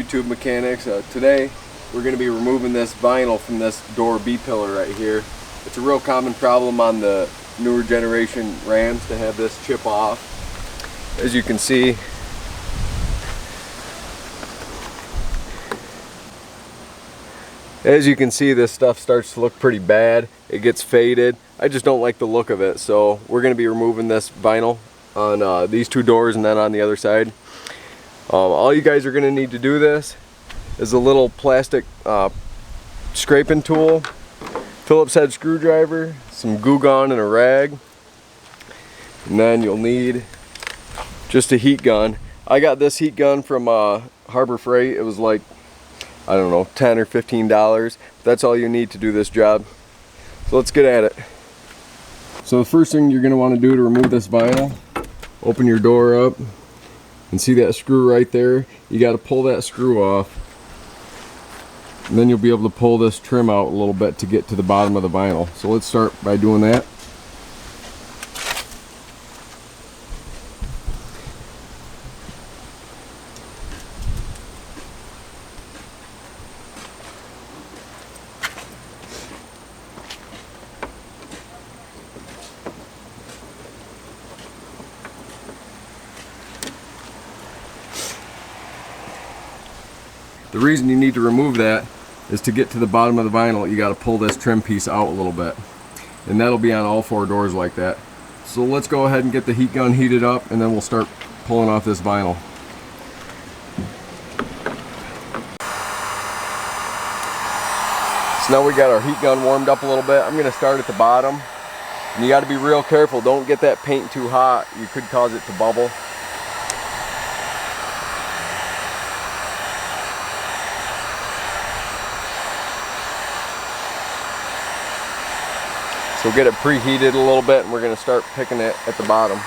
YouTube mechanics. Today we're going to be removing this vinyl from this door B-pillar right here. It's a real common problem on the newer generation Rams to have this chip off. As you can see, this stuff starts to look pretty bad. It gets faded. I just don't like the look of it, so we're going to be removing this vinyl on these two doors and then on the other side. All you guys are going to need to do this is a little plastic scraping tool, Phillips head screwdriver, some Goo Gone and a rag, and then you'll need just a heat gun. I got this heat gun from Harbor Freight. It was like, I don't know, $10 or $15. That's all you need to do this job. So let's get at it. So the first thing you're going to want to do to remove this vinyl, open your door up and see that screw right there. You got to pull that screw off, and then you'll be able to pull this trim out a little bit to get to the bottom of the vinyl. So let's start by doing that. The reason you need to remove that is to get to the bottom of the vinyl, you got to pull this trim piece out a little bit. And that'll be on all four doors like that. So let's go ahead and get the heat gun heated up, and then we'll start pulling off this vinyl. So now we got our heat gun warmed up a little bit. I'm going to start at the bottom. And you got to be real careful. Don't get that paint too hot. You could cause it to bubble. So we'll get it preheated a little bit, and we're going to start picking it at the bottom.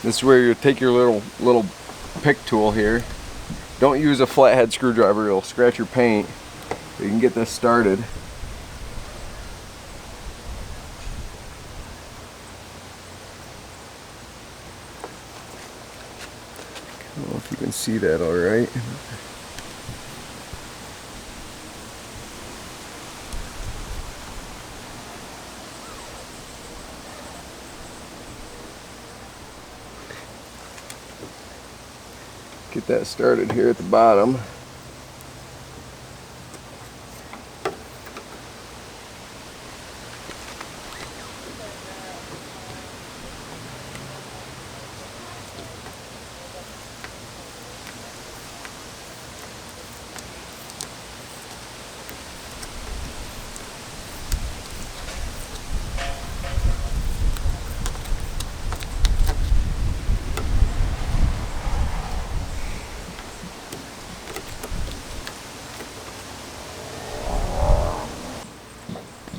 This is where you take your little pick tool here. Don't use a flathead screwdriver, it'll scratch your paint. But you can get this started. I don't know if you can see that all right. Get that started here at the bottom.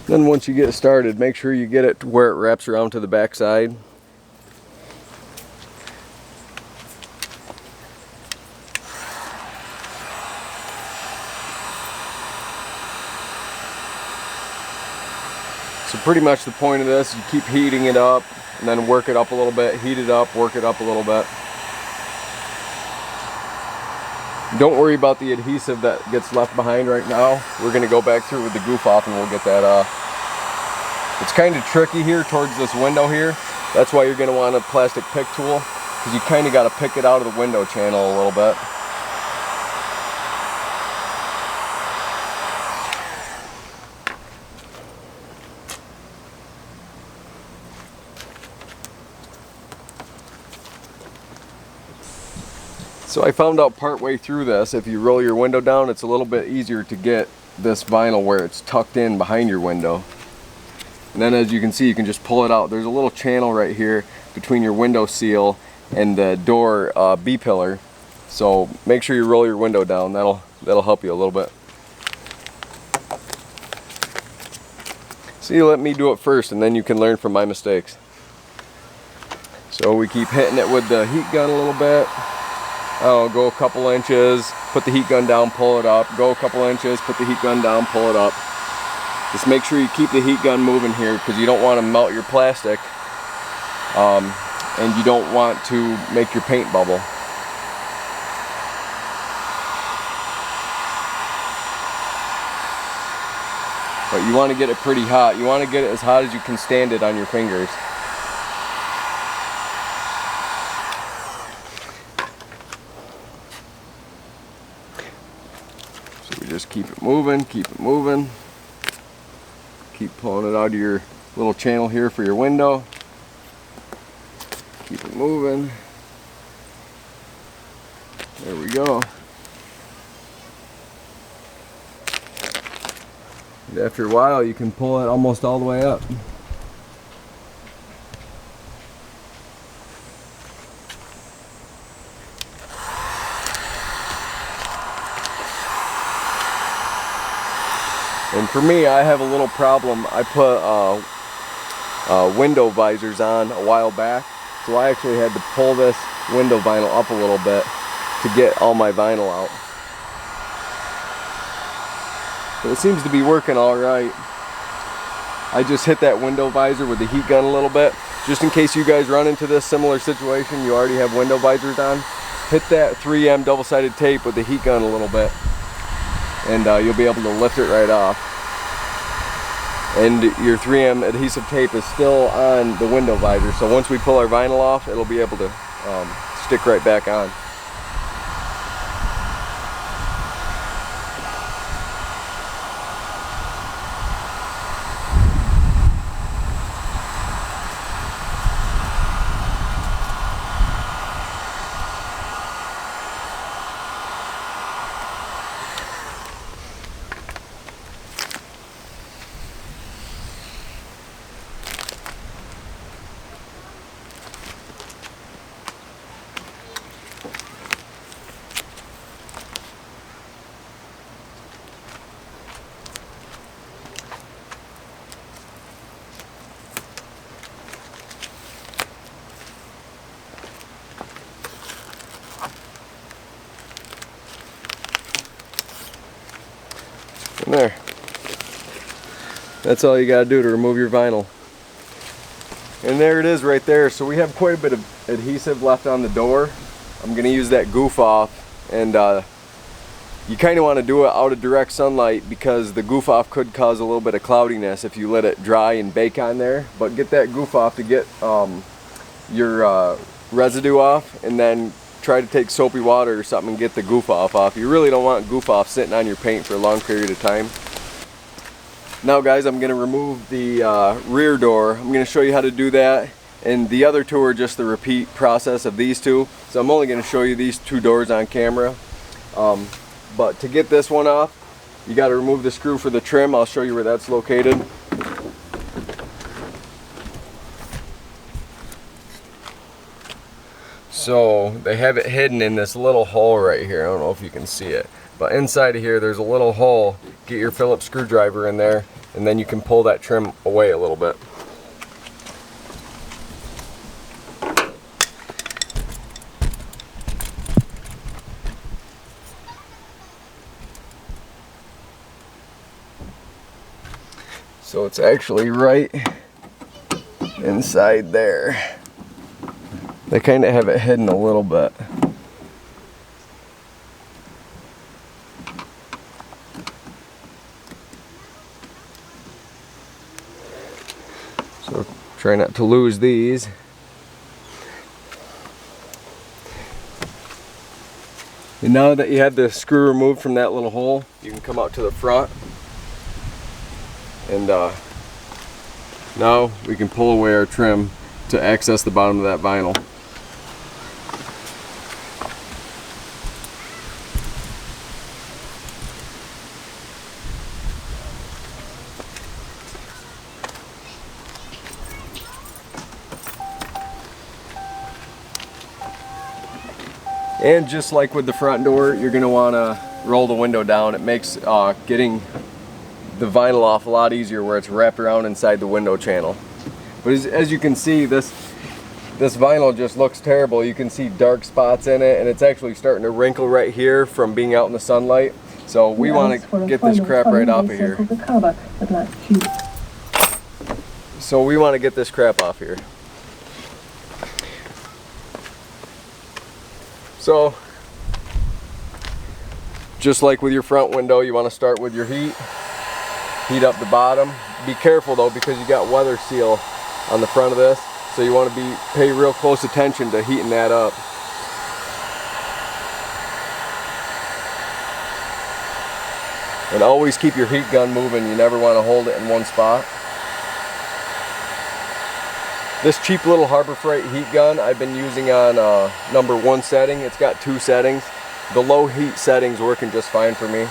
Then once you get started, make sure you get it to where it wraps around to the back side. So pretty much the point of this, you keep heating it up and then work it up a little bit, heat it up, work it up a little bit. Don't worry about the adhesive that gets left behind right now. We're going to go back through with the goof off and we'll get that off. It's kind of tricky here towards this window here. That's why you're going to want a plastic pick tool, because you kind of got to pick it out of the window channel a little bit. So I found out part way through this, if you roll your window down, it's a little bit easier to get this vinyl where it's tucked in behind your window. And then as you can see, you can just pull it out. There's a little channel right here between your window seal and the door B-pillar. So make sure you roll your window down. That'll help you a little bit. So you let me do it first, and then you can learn from my mistakes. So we keep hitting it with the heat gun a little bit. I don't know, go a couple inches, put the heat gun down, pull it up, go a couple inches, put the heat gun down, pull it up. Just make sure you keep the heat gun moving here because you don't want to melt your plastic and you don't want to make your paint bubble. But you want to get it pretty hot. You want to get it as hot as you can stand it on your fingers. So we just keep it moving, keep it moving. Keep pulling it out of your little channel here for your window. Keep it moving. There we go. And after a while you can pull it almost all the way up. And for me, I have a little problem. I put window visors on a while back, so I actually had to pull this window vinyl up a little bit to get all my vinyl out. But it seems to be working all right. I just hit that window visor with the heat gun a little bit, just in case you guys run into this similar situation. You already have window visors on. Hit that 3M double-sided tape with the heat gun a little bit, and you'll be able to lift it right off. And your 3M adhesive tape is still on the window visor, so once we pull our vinyl off, it'll be able to stick right back on. And there. That's all you gotta do to remove your vinyl. And there it is right there. So we have quite a bit of adhesive left on the door. I'm gonna use that goof off, and you kind of want to do it out of direct sunlight because the goof off could cause a little bit of cloudiness if you let it dry and bake on there. But get that goof off to get your residue off, and then try to take soapy water or something and get the goof off. You really don't want goof off sitting on your paint for a long period of time. Now guys, I'm going to remove the rear door. I'm going to show you how to do that, and the other two are just the repeat process of these two. So I'm only going to show you these two doors on camera. But to get this one off, you got to remove the screw for the trim. I'll show you where that's located. So they have it hidden in this little hole right here. I don't know if you can see it, but inside of here there's a little hole. Get your Phillips screwdriver in there, and then you can pull that trim away a little bit. So it's actually right inside there. They kind of have it hidden a little bit. So try not to lose these. And now that you have the screw removed from that little hole, you can come out to the front, and now we can pull away our trim to access the bottom of that vinyl. And just like with the front door, you're going to want to roll the window down. It makes getting the vinyl off a lot easier where it's wrapped around inside the window channel. But as you can see, this this vinyl just looks terrible. You can see dark spots in it, and it's actually starting to wrinkle right here from being out in the sunlight. So we want to get this crap right off of here. So we want to get this crap off here. So, just like with your front window, you want to start with your heat. Heat up the bottom. Be careful though, because you got weather seal on the front of this. So you want to pay real close attention to heating that up. And always keep your heat gun moving. You never want to hold it in one spot. This cheap little Harbor Freight heat gun I've been using on number 1 setting. It's got 2 settings. The low heat setting's working just fine for me.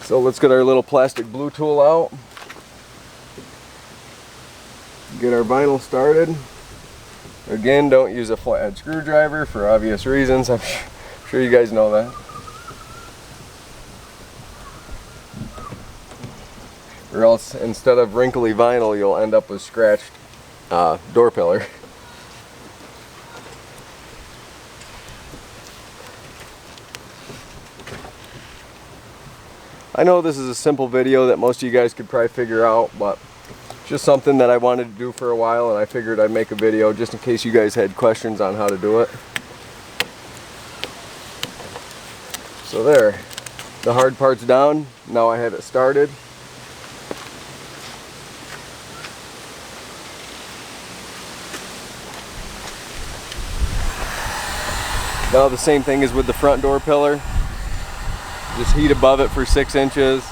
So let's get our little plastic blue tool out. Get our vinyl started. Again, don't use a flathead screwdriver for obvious reasons. I'm sure you guys know that. Or else, instead of wrinkly vinyl, you'll end up with scratched door pillar. I know this is a simple video that most of you guys could probably figure out, but just something that I wanted to do for a while, and I figured I'd make a video just in case you guys had questions on how to do it. So there, the hard part's down. Now I have it started. Now the same thing is with the front door pillar. Just heat above it for 6 inches,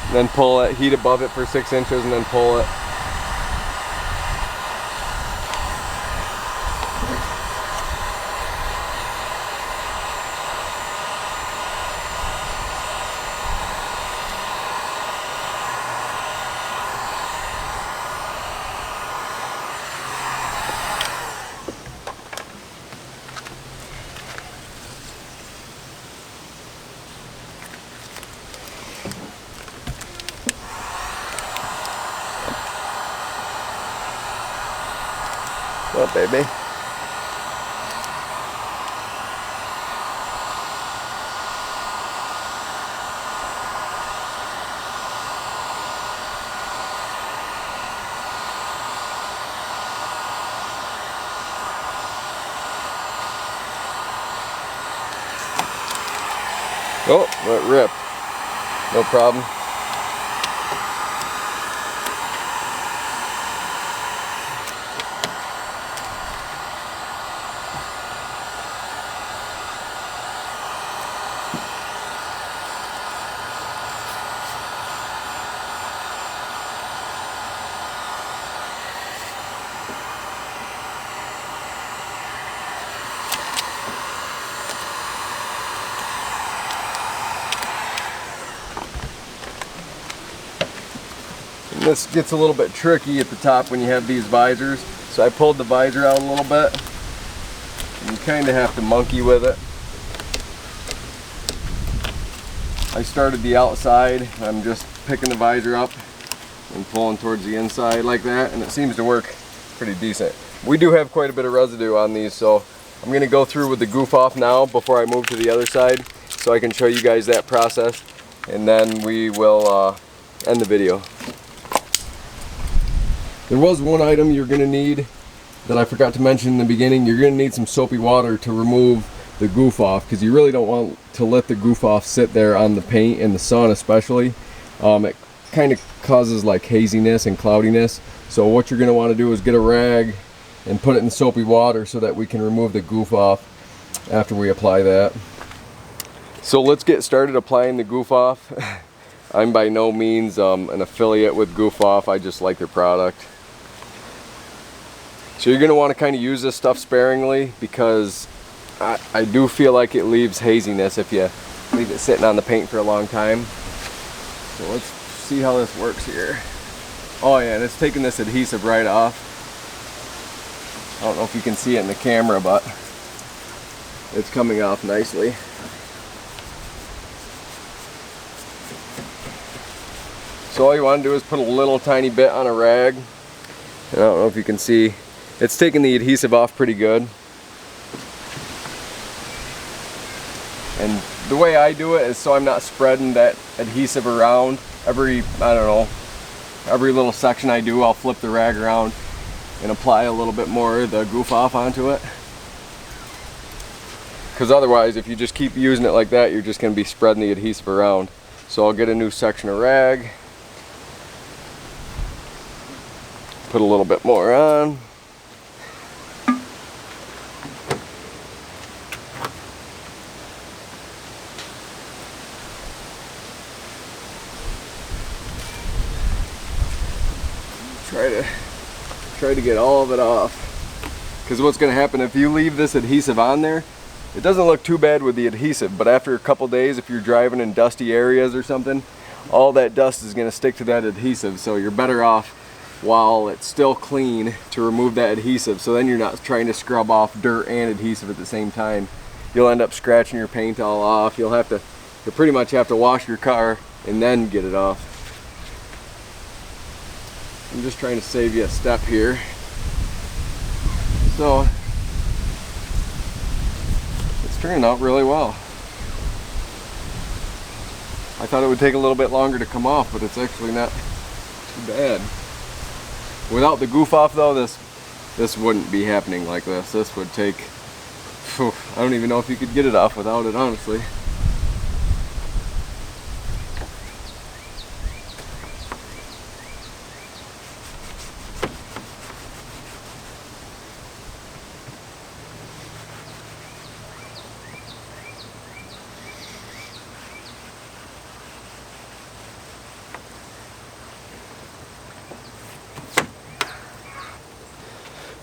and then pull it. Heat above it for 6 inches, and then pull it. What, baby? Oh, it ripped. No problem. This gets a little bit tricky at the top when you have these visors. So I pulled the visor out a little bit. And you kind of have to monkey with it. I started the outside. I'm just picking the visor up and pulling towards the inside like that, and it seems to work pretty decent. We do have quite a bit of residue on these, so I'm going to go through with the goof off now before I move to the other side, so I can show you guys that process, and then we will end the video. There was one item you're going to need that I forgot to mention in the beginning. You're going to need some soapy water to remove the goof off, because you really don't want to let the goof off sit there on the paint in the sun especially. It kind of causes like haziness and cloudiness. So what you're going to want to do is get a rag and put it in soapy water so that we can remove the goof off after we apply that. So let's get started applying the goof off. I'm by no means an affiliate with Goof Off. I just like their product. So you're going to want to kind of use this stuff sparingly, because I do feel like it leaves haziness if you leave it sitting on the paint for a long time. So let's see how this works here. Oh yeah, and it's taking this adhesive right off. I don't know if you can see it in the camera, but it's coming off nicely. So all you want to do is put a little tiny bit on a rag. And I don't know if you can see, it's taking the adhesive off pretty good. And the way I do it is so I'm not spreading that adhesive around. Every little section I do, I'll flip the rag around and apply a little bit more of the goof off onto it. Because otherwise, if you just keep using it like that, you're just going to be spreading the adhesive around. So I'll get a new section of rag, put a little bit more on. Try to get all of it off, because what's going to happen if you leave this adhesive on there, it doesn't look too bad with the adhesive, but after a couple days, if you're driving in dusty areas or something, all that dust is going to stick to that adhesive. So you're better off while it's still clean to remove that adhesive, so then you're not trying to scrub off dirt and adhesive at the same time. You'll end up scratching your paint all off. You'll pretty much have to wash your car and then get it off. I'm just trying to save you a step here. So it's turning out really well. I thought it would take a little bit longer to come off, but it's actually not too bad. Without the goof off though, this wouldn't be happening like this. This would take, I don't even know if you could get it off without it, honestly.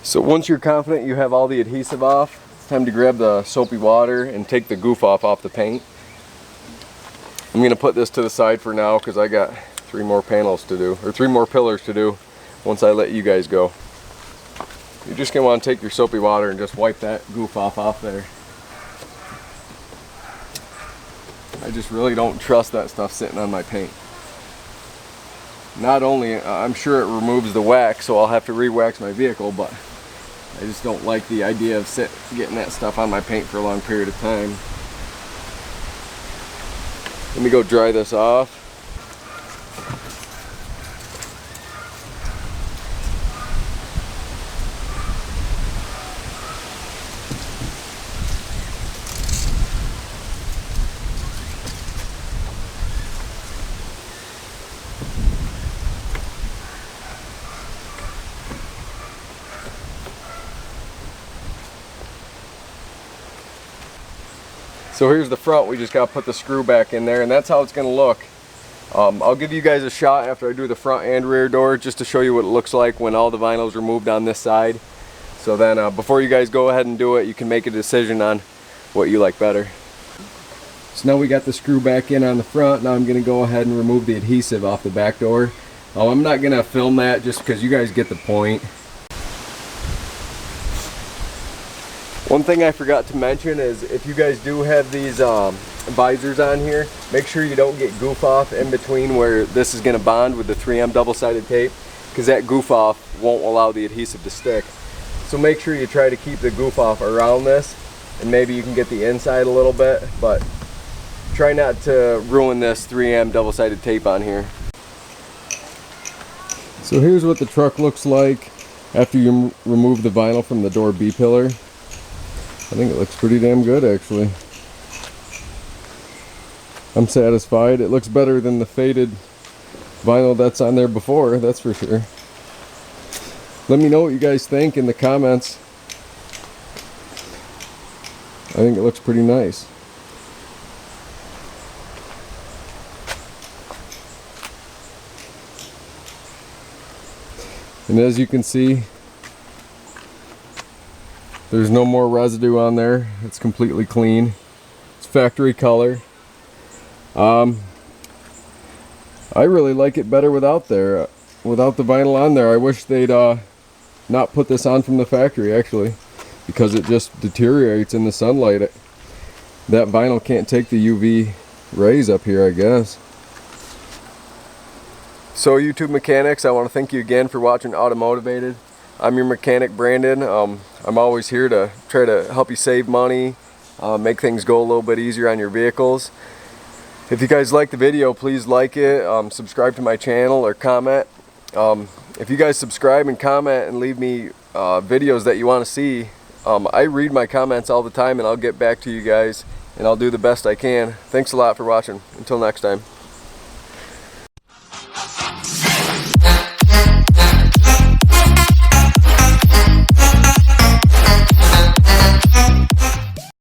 So once you're confident you have all the adhesive off, it's time to grab the soapy water and take the goof off the paint. I'm going to put this to the side for now because I got 3 more panels to do, or 3 more pillars to do once I let you guys go. You're just going to want to take your soapy water and just wipe that goof off there. I just really don't trust that stuff sitting on my paint. Not only, I'm sure it removes the wax, so I'll have to re-wax my vehicle, but I just don't like the idea of getting that stuff on my paint for a long period of time. Let me go dry this off. So here's the front. We just got to put the screw back in there, and that's how it's going to look. I'll give you guys a shot after I do the front and rear door just to show you what it looks like when all the vinyl's removed on this side. So then before you guys go ahead and do it, you can make a decision on what you like better. So now we got the screw back in on the front. Now I'm going to go ahead and remove the adhesive off the back door. I'm not going to film that just because you guys get the point. One thing I forgot to mention is if you guys do have these visors on here, make sure you don't get goof off in between where this is going to bond with the 3M double-sided tape, because that goof off won't allow the adhesive to stick. So make sure you try to keep the goof off around this, and maybe you can get the inside a little bit, but try not to ruin this 3M double-sided tape on here. So here's what the truck looks like after you remove the vinyl from the door B pillar. I think it looks pretty damn good, actually. I'm satisfied. It looks better than the faded vinyl that's on there before, that's for sure. Let me know what you guys think in the comments. I think it looks pretty nice. And as you can see, there's no more residue on there. It's completely clean. It's factory color. I really like it better without the vinyl on there. I wish they'd not put this on from the factory, actually, because it just deteriorates in the sunlight. That vinyl can't take the UV rays up here, I guess. So YouTube mechanics, I want to thank you again for watching Automotivated. I'm your mechanic, Brandon. I'm always here to try to help you save money, make things go a little bit easier on your vehicles. If you guys like the video, please like it, subscribe to my channel, or comment. If you guys subscribe and comment and leave me videos that you want to see, I read my comments all the time, and I'll get back to you guys, and I'll do the best I can. Thanks a lot for watching. Until next time.